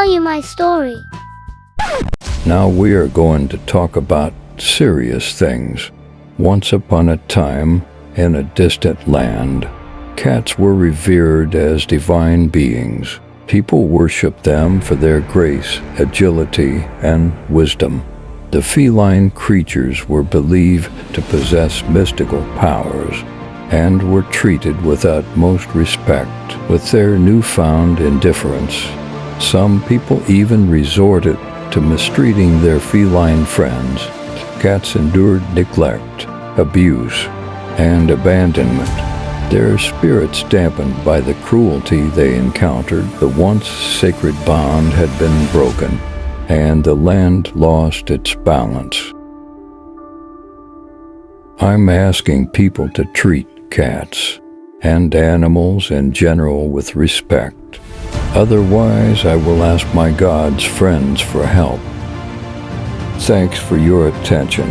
tell you my story. Now we are going to talk about serious things. Once upon a time, in a distant land, cats were revered as divine beings. People worshipped them for their grace, agility, and wisdom. The feline creatures were believed to possess mystical powers and were treated with utmost respect. With their newfound indifference, some people even resorted to mistreating their feline friends. Cats endured neglect, abuse, and abandonment. Their spirits dampened by the cruelty they encountered, the once sacred bond had been broken, and the land lost its balance. I'm asking people to treat cats and animals in general with respect. Otherwise, I will ask my God's friends for help. Thanks for your attention.